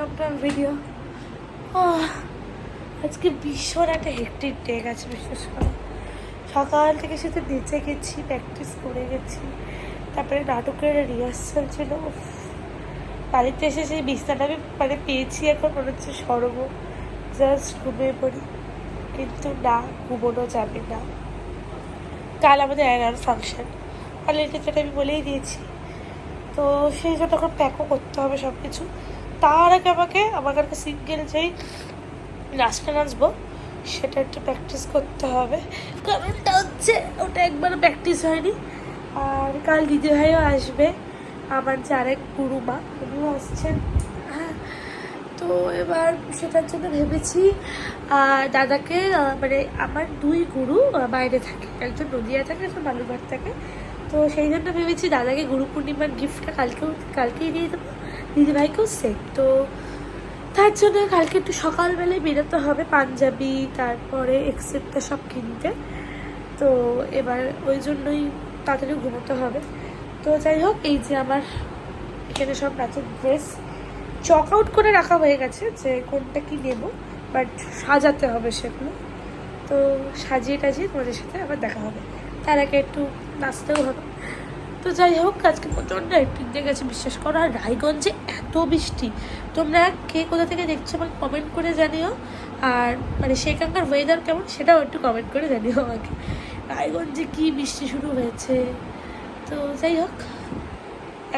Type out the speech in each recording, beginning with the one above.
Two video. আজকে ভীষণ একটা হেক্টিক ডে গেছে, বিশেষ করে সকাল থেকে শুধু নিচে গেছি, প্র্যাকটিস করে গেছি, তারপরে নাটকের রিহার্সাল ছিল। বাড়িতে এসে সেই বিছানাটা আমি পেয়েছি, এখন মনে হচ্ছে স্বর্গ, জাস্ট ঘুমিয়ে পড়ি। কিন্তু না, ঘুমোনো যাবে না। কাল আমাদের অ্যানুয়াল ফাংশন, কালের ক্ষেত্রে আমি বলেই দিয়েছি, তো সেই জন্য তখন প্যাকও করতে হবে সব কিছু। তার আগে আমার কাছে সিঙ্গেল যেই নাচটা নাচবো সেটা একটু প্র্যাকটিস করতে হবে, কারণটা হচ্ছে ওটা একবারও প্র্যাকটিস হয়নি। আর কাল দিদিভাইও আসবে, আমার যে আরেক গুরুমা উনিও আসছেন। হ্যাঁ, তো এবার সেটার জন্য ভেবেছি দাদাকে, মানে আমার দুই গুরু বাইরে থাকে, একজন নদিয়া থাকে, একজন বালুরঘাট থাকে। তো সেই জন্য ভেবেছি দাদাকে গুরু পূর্ণিমার গিফটটা কালকেই দিয়ে দেবো, দিদিভাইকেও সেম। তো তার জন্য কালকে একটু সকালবেলায় বেরোতে হবে, পাঞ্জাবি তারপরে এক্সেট্রা সব কিনতে। তো এবার ওই জন্যই তাড়াতাড়ি ঘুমোতে হবে। তো যাই হোক, এই যে আমার এখানে সব নাচের ড্রেস চক আউট করে রাখা হয়ে গেছে যে কোনটা কি নেব, বাট সাজাতে হবে সেগুলো। তো সাজিয়ে টাজিয়ে তোমাদের সাথে আবার দেখা হবে, তার আগে একটু নাচতেও হবে। তো যাই হোক, আজকে প্রচণ্ড হেক্টিক দিয়ে গেছে বিশ্বাস করো। আর রায়গঞ্জে এত বৃষ্টি, তোমরা কে কোথা থেকে দেখছো আমাকে কমেন্ট করে জানিও। আর মানে সেখানকার ওয়েদার কেমন সেটাও একটু কমেন্ট করে জানিও আমাকে। রায়গঞ্জে কী বৃষ্টি শুরু হয়েছে। তো যাই হোক,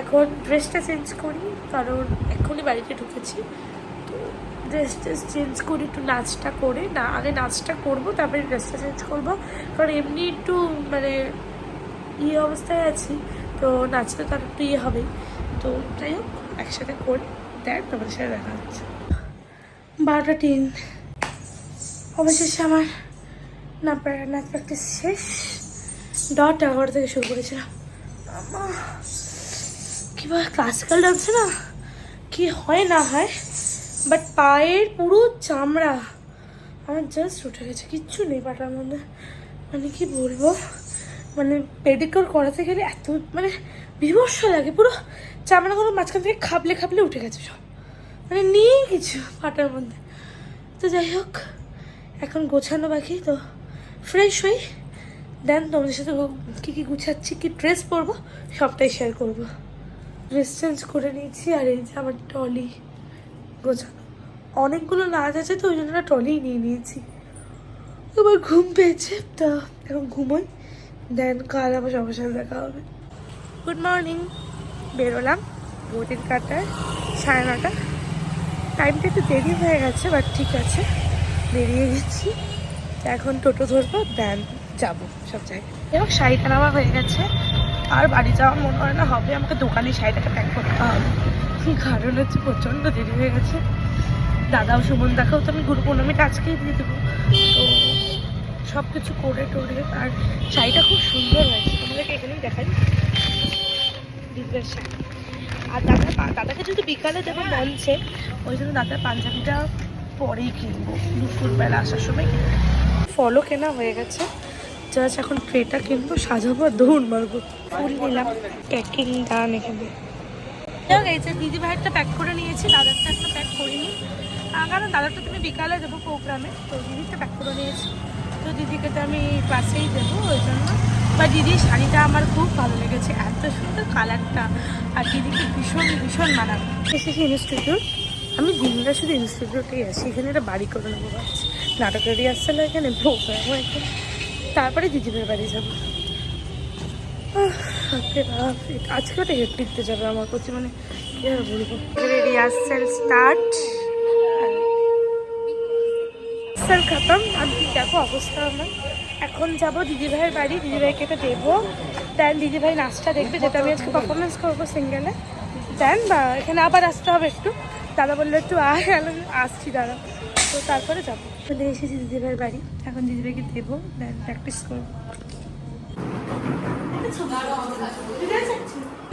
এখন ড্রেসটা চেঞ্জ করি, কারণ এখনই বাড়িতে ঢুকেছি। তো ড্রেসটা চেঞ্জ করি, একটু নাচটা করে, না আগে নাচটা করবো তারপরে ড্রেসটা চেঞ্জ করবো, কারণ এমনি একটু মানে অবস্থায় আছি, তো নাচতে তার একটু হবেই। তো যাই হোক, একসাথে করে দেখ তোমাদের সাথে দেখা হচ্ছে। 12:03 অবশেষে আমার নাচ প্র্যাকটিস শেষ। 11 থেকে শুরু করেছিলাম। কিংবা ক্লাসিক্যাল ডান্সে না কি হয় না হয়, বাট পায়ের পুরো চামড়া আমার জাস্ট উঠে গেছে, কিচ্ছু নেই পাটার মধ্যে। মানে কি বলবো, মানে পেডিকিউর করাতে গেলে এত মানে বিভৎস লাগে, পুরো চামড়াগুলো মাঝখান থেকে খাবলে উঠে গেছে সব, মানে নেই কিছু পাটার মধ্যে। তো যাই হোক, এখন গোছানো বাকি, তো ফ্রেশ হই, দেন তোমাদের সাথে কী কী গুছাচ্ছি, কী ড্রেস পরবো সবটাই শেয়ার করবো। ড্রেস চেঞ্জ করে নিয়েছি, আর এই যে আমার ট্রলি গোছানো, অনেকগুলো নাচ আছে তো ওই জন্য ট্রলি নিয়ে নিয়েছি। এবার ঘুম পেয়েছে, তা এখন ঘুমোই, দেন কাল আবার সবার সাথে দেখা হবে। গুড মর্নিং, বেরোলাম ঘড়ির কাঁটায় 9:30। টাইমটা একটু দেরি হয়ে গেছে, বাট ঠিক আছে, বেরিয়ে গেছি। এখন টোটো ধরবো, দেন যাবো সব জায়গায়। এবং শাড়িটা নেওয়া হয়ে গেছে, আর বাড়ি যাওয়া মনে হয় না হবে, আমাকে দোকানে শাড়িটাকে প্যাক করতে হবে, কারণ হচ্ছে প্রচণ্ড দেরি হয়ে গেছে। দাদাও সুমন দেখাও তো আমি গুরু পূর্ণিমাটা আজকেই দিয়ে দেবো। তো সব কিছু করে টোরে, আর শাড়িটা খুব সুন্দর হয়েছে, তোমাদেরকে এখানেই দেখাই, দিদির শাড়ি। আর দাদাকে যদি বিকালে দেবো মঞ্চে, ওই জন্য দাদার পাঞ্জাবিটা পরেই কিনবো, দুপুরবেলা আসার সময় কিনবো। ফলও কেনা হয়ে গেছে, জাস্ট এখন ট্রেটা কিনবো, সাজাবো আর দৌড় মারবো। ফুল নিলাম, প্যাকিং ডান এখানে। এই যে দিদি ভাইয়েরটা প্যাক করে নিয়েছি, দাদারটা একটা প্যাক করিনি, কারণ দাদারটা তুমি বিকালে দেবো প্রোগ্রামে, তো দিদিরটা প্যাক করে নিয়েছি। তো দিদিকে তো আমি ক্লাসেই দেবো ওই জন্য। বা দিদির শাড়িটা আমার খুব ভালো লেগেছে, এত সুন্দর কালারটা, আর দিদিকে ভীষণ মানাবে। এসেছি ইনস্টিটিউট, আমি দিনটা শুধু ইনস্টিটিউটেই আসি, এখানে একটা বাড়ি করে নেবো ভাবছি, নাটকের রিহার্সাল এখানে, প্রোগ্রামও এখানে, তারপরে দিদিদের বাড়ি যাবো। আজকে ওটা হেঁটে যাবে আমার প্রতি, মানে কি আর বলবো। রিহার্সাল স্টার্ট, খতম। আমি দেখো অবস্থা আমার, এখন যাবো দিদিভাইয়ের বাড়ি, দিদিভাইকে এটা দেবো, দেন দিদিভাই নাচটা দেখবে, যেটা আমি আজকে পারফরমেন্স করবো সিঙ্গেলে। দেন বা এখানে আবার আসতে হবে একটু, দাদা বললো একটু আসছি দাদা, তো তারপরে যাবো। চলে এসেছি দিদিভাইয়ের বাড়ি, এখন দিদিভাইকে দেবো, দেন প্র্যাকটিস করবো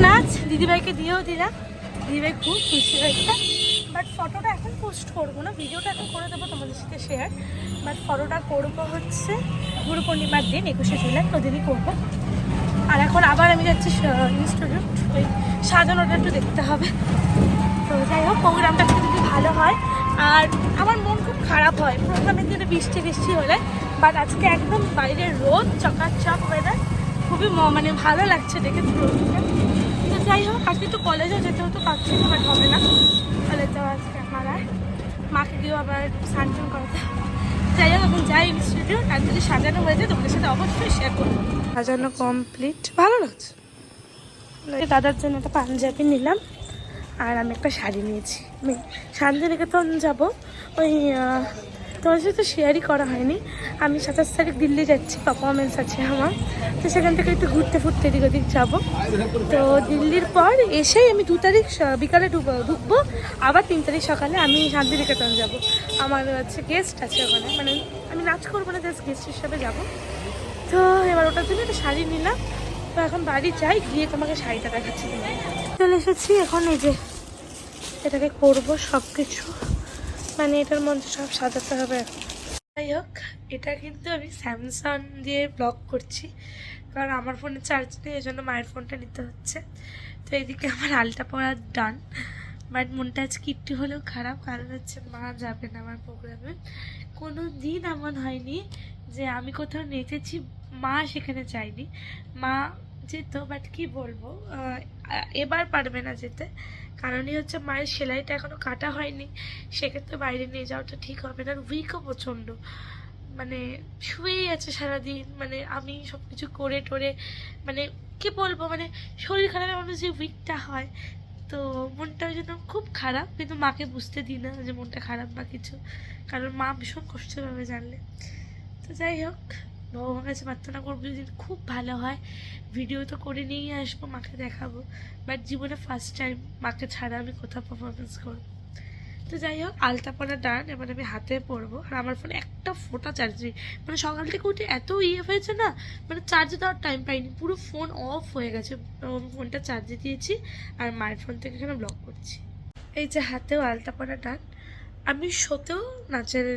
নাচ। দিদিভাইকে দিয়েও দিলাম, দিদিভাই খুব খুশি হয়েছে। বাট ফটোটা এখন পোস্ট করবো না, ভিডিওটা এখন করে দেবো তোমাদের সাথে শেয়ার, বাট ফটোটা করবো হচ্ছে গুরু পূর্ণিমার দিন 21শে জুলাই, ওদিনই করবো। আর এখন আবার আমি যাচ্ছি ইনস্টিটিউট, ওই সাজানোটা একটু দেখতে হবে। তো যাই হোক, প্রোগ্রামটা যদি ভালো হয়। আর আমার মন খুব খারাপ হয় প্রোগ্রামের দিনে বৃষ্টি বৃষ্টি হলে, বাট আজকে একদম বাইরের রোদ, চকাচক ওয়েদার, খুবই মানে ভালো লাগছে দেখে রোদটা। তো যাই হোক, আজকে একটু কলেজেও যেতে হতো, পাচ্ছি না, বাট হবে না, কলেজ যাওয়া আজকে আমার আর মাকে গিয়েও আবার স্নান টান করাতে। যাই হোক, এখন যাই ইনস্টিটিউট, আর যদি সাজানো হয়ে যায় তোমাদের সাথে অবশ্যই শেয়ার করবো। সাজানো কমপ্লিট, ভালো লাগছে। দাদার জন্য একটা পাঞ্জাবি নিলাম, আর আমি একটা শাড়ি নিয়েছি। আমি শান্তিনিকেতন যাবো, ওই তোমার সাথে শেয়ারই করা হয়নি। আমি 27 তারিখ দিল্লি যাচ্ছি, পারফরমেন্স আছে আমার, তো সেখান থেকে একটু ঘুরতে ফুরতে এদিক ওদিক যাবো। তো দিল্লির পর এসেই আমি 2 তারিখ বিকালে ঢুকবো, আবার 3 তারিখ সকালে আমি শান্তিনিকেতন যাব। আমার হচ্ছে গেস্ট আছে ওখানে, মানে আমি নাচ করবো না, জাস্ট গেস্ট হিসাবে যাবো। তো এবার ওটার জন্য একটা শাড়ি নিলাম। তো এখন বাড়ি যাই, গিয়ে তোমাকে শাড়িটা দেখাচ্ছি। চলে এসেছি, এখন এই যে এটাকে করবো সব কিছু, মানে এটার মধ্যে সব সাজাতে হবে এখন। যাই হোক, এটা কিন্তু আমি স্যামসাং দিয়ে ব্লগ করছি, কারণ আমার ফোনে চার্জ নেই, এই জন্য মায়ের ফোনটা নিতে হচ্ছে। তো এদিকে আমার আলটা পড়া ডান, বাট মনটা আজকে একটু হলেও খারাপ, কারণ হচ্ছে মা যাবে না আমার প্রোগ্রামে। কোনো দিন এমন হয়নি যে আমি কোথাও নেচেছি মা সেখানে যায়নি, মা যেত, বাট কি বলবো, এবার পারবে না যেতে। কারণই হচ্ছে মায়ের সেলাইটা এখনও কাটা হয়নি, সেক্ষেত্রে বাইরে নিয়ে যাওয়াটা ঠিক হবে না। আর উইকও প্রচণ্ড, মানে শুয়েই আছে সারাদিন, মানে আমি সব কিছু করে টোরে, মানে কি বলবো, মানে শরীর খারাপের মানুষ যে উইকটা হয়, তো মনটা ওই জন্য খুব খারাপ। কিন্তু মাকে বুঝতে দিই না যে মনটা খারাপ বা কিছু, কারণ মা ভীষণ কষ্ট পাবে জানলে। তো যাই হোক, ভগবানের কাছে প্রার্থনা করবো যদি খুব ভালো হয়, ভিডিও তো করে নিয়েই আসবো, মাকে দেখাবো, বাট জীবনে ফার্স্ট টাইম মাকে ছাড়া আমি কোথাও পারফরমেন্স করবো। তো যাই হোক, আলতা পরা ডান, এবার আমি হাতে পরবো। আর আমার ফোনে একটা ফোটা চার্জ নেই, মানে সকাল থেকে উঠে এত হয়েছে না, মানে চার্জে দেওয়ার টাইম পাইনি, পুরো ফোন অফ হয়ে গেছে। আমি ফোনটা চার্জে দিয়েছি, আর মায়ের ফোন থেকে এখানে ব্লগ করছি। এই যে হাতেও আলতা পরা ডান। আমি শোতেও নাচের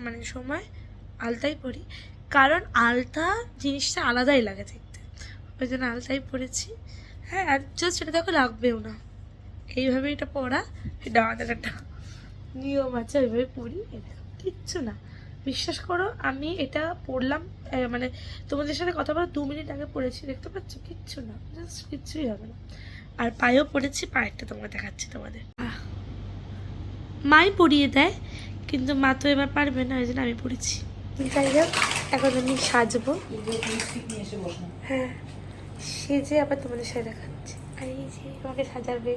মানে সময় আলতাই পরি, কারণ আলতা জিনিসটা আলাদাই লাগে দেখতে, ওই জন্য আলতাই পরেছি। হ্যাঁ, আর জাস্ট এটা দেখো লাগবেও না, এইভাবে এটা পরা, এটা আমাদের একটা নিয়ম আছে, ওইভাবে পড়ি, এটা কিচ্ছু না। বিশ্বাস করো, আমি এটা পড়লাম, মানে তোমাদের সাথে কথা বলা 2 মিনিট আগে পড়েছি, দেখতে পাচ্ছ, কিচ্ছু না, জাস্ট কিচ্ছুই হবে না। আর পায়েও পড়েছি, পায়েরটা তোমাকে দেখাচ্ছি তোমাদের। মাই পরিয়ে দেয়, কিন্তু মা তো এবার পারবে না, ওই জন্য আমি পড়েছি। যাই হোক, এখন আমি সাজবো, হ্যাঁ সেজে আবার তোমাদের সাথে দেখাচ্ছি। আর এই যে আমাকে সাজাবে,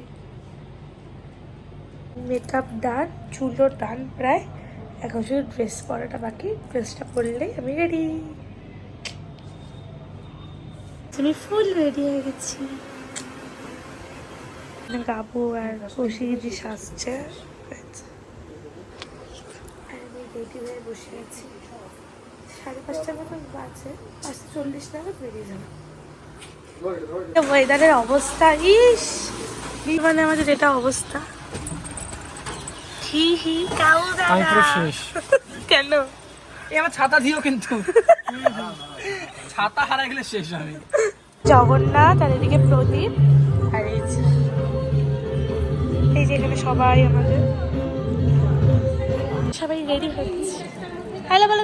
মেকআপ ডান, চুলও ডান প্রায়, এখন শুধু ড্রেস পরাটা বাকি। ড্রেসটা পরলেই আমি রেডি, আমি ফুল রেডি হয়ে গেছি। গাবু আর কৌশিকজি সাজছে, আমি রেডি হয়ে বসে আছি। 5:30 মতন বাজে, 5:40 নাগাদ বেরিয়ে যাবো। ওয়েদারের অবস্থা, ইস মানে আমাদের এটা অবস্থা, হি হি কাউ শেষ। কেন আমার ছাতা দিও, কিন্তু ছাতা হারা গেলে শেষ হবে। জগন্নাথ, আর এদিকে প্রদীপ, আর এই যে এখানে সবাই আমাদের সবাই রেডি হচ্ছে। হ্যালো বলো,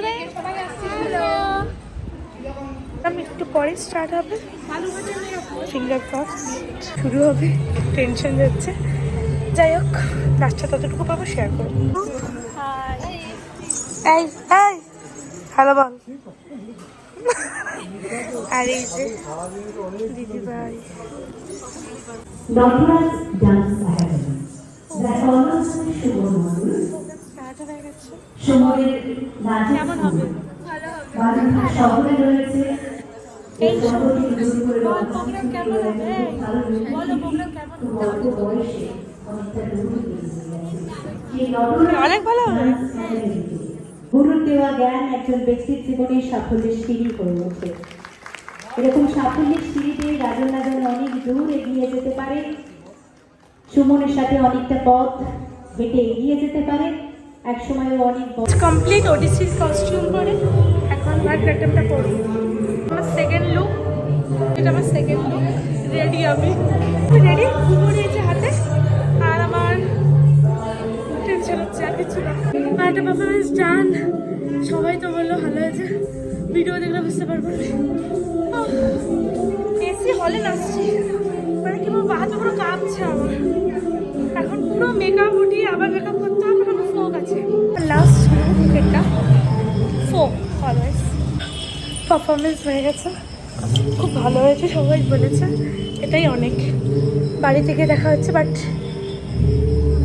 আমি একটু পরে স্টার্ট হবে, ফিঙ্গার ক্রস শুরু হবে, টেনশন যাচ্ছে। যাই হোক, লাস্টটা ততটুকু পাবো শেয়ার করবো। এই হ্যালো বল। আর এই যে দিদি ভাই, কেমন হবে? শহরে রয়েছে এই প্রোগ্রাম কেমন হবে? বলো প্রোগ্রাম কেমন হবে? অনেক ভালো হবে। গুরুর দেওয়া জ্ঞান একজন ব্যক্তির জীবনে সাফল্যের সিঁড়ি হয়ে ওঠে। এরকম সাফল্যের সিঁড়িতে রাজন অনেক দূর এগিয়ে যেতে পারে, সুমনের সাথে অনেকটা পথ হেঁটে এগিয়ে যেতে পারে, একসময় অনেক কমপ্লিট ওডিসির কস্টিউম পরে এখন ভারতনাট্যমটা পড়ি। আমার সেকেন্ড লুক, এটা আমার সেকেন্ড লুক, রেডি আমি রেডি, ঘুমো রয়েছে হাতে, আর আমার টেনশন হচ্ছে আর কিছু না। আর একটা পারফরমেন্স ডান, সবাই তো বললো ভালো হয়েছে, ভিডিও দেখলে বুঝতে পারবো। এসি হলে নাচছি, মানে কি বলবো, হাতে পুরো কাঁপছে আমার। এখন পুরো মেকআপ উঠিয়ে আবার মেকআপ করতে হবে, আমার ফোক আছে। লাস্ট এটা ফোক অলওয়েজ। পারফরমেন্স হয়ে গেছে, খুব ভালো হয়েছে, সবাই বলেছে, এটাই অনেক। বাড়ি থেকে দেখা হচ্ছে, বাট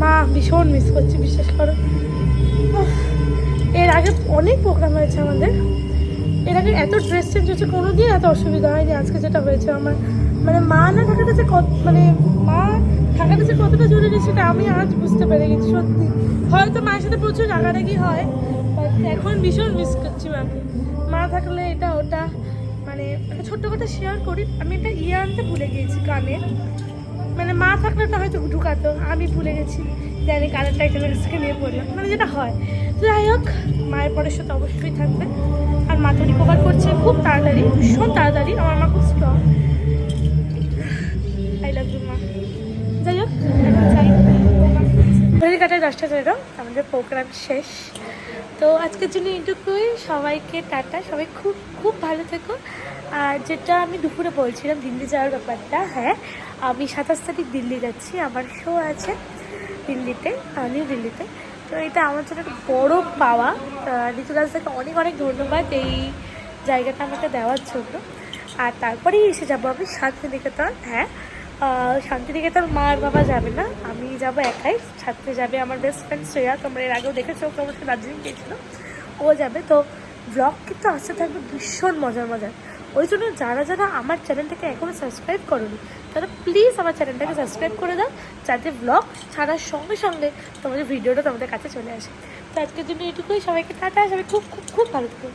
মা ভীষণ মিস করছি, বিশ্বাস করো। এর আগে অনেক প্রোগ্রাম হয়েছে আমাদের, এর আগে এত ড্রেস চেঞ্জ হচ্ছে, কোনো দিন এত অসুবিধা হয়নি। আজকে যেটা হয়েছে আমার, মানে মা না থাকাটা যে মানে মা থাকাটা যে কতটা জরুরি সেটা আমি আজ বুঝতে পেরে গেছি সত্যি। হয়তো মায়ের সাথে প্রচুর রাগারাগি হয়, বাট এখন ভীষণ মিস করছি মাকে। মা থাকলে এটা ওটা, মানে ছোট্ট কথা শেয়ার করি, আমি একটা আনতে ভুলে গিয়েছি কানে, মানে মা থাকলে তো হয়তো ঢুকাতো, আমি ভুলে গেছি, জানি কানেরটা এখানে থেকে নিয়ে পড়লাম, মানে যেটা হয়। যাই হোক, মায়ের পরের সাথে অবশ্যই থাকবে। আর মা তো রিকভার করছে খুব তাড়াতাড়ি, ভীষণ তাড়াতাড়ি। আমার মা খুব স্ট্রং। আই লাভ ইউ মা। যাই হোক, ঘড়ির কাটায় 10:13, আমাদের প্রোগ্রাম শেষ। তো আজকের জন্য এইটুকুই, সবাইকে টাটা, সবাই খুব খুব ভালো থেকো। আর যেটা আমি দুপুরে বলছিলাম দিল্লি যাওয়ার ব্যাপারটা, হ্যাঁ আমি 27 তারিখ দিল্লি যাচ্ছি, আমার শো আছে দিল্লিতে, নিউ দিল্লিতে। তো এটা আমার জন্য একটা বড় পাওয়া। ঋতুরাজ থেকে অনেক অনেক ধন্যবাদ এই জায়গাটা আমাকে দেওয়ার জন্য। আর তারপরেই এসে যাবো আমি শান্তিনিকেতন। হ্যাঁ, শান্তিনিকেতন মা আর বাবা যাবে না, আমি যাবো একাই, সাথে যাবে আমার বেস্ট ফ্রেন্ড শ্রেয়া, তোমরা এর আগেও দেখেছো, ওকে অবশ্যই দার্জিলিং গিয়েছিলো, ও যাবে। তো ব্লগ কিন্তু আসতে থাকবে ভীষণ মজার মজার। ওই জন্য যারা যারা আমার চ্যানেলটাকে এখনও সাবস্ক্রাইব করোনি, তারা প্লিজ আমার চ্যানেলটাকে সাবস্ক্রাইব করে দাও, যাতে ব্লগ ছাড়ার সঙ্গে সঙ্গে তোমাদের ভিডিওটা তোমাদের কাছে চলে আসে। তো আজকের জন্য এটুকুই, সবাইকে টাটা, সবাই খুব খুব খুব ভালো থাকো।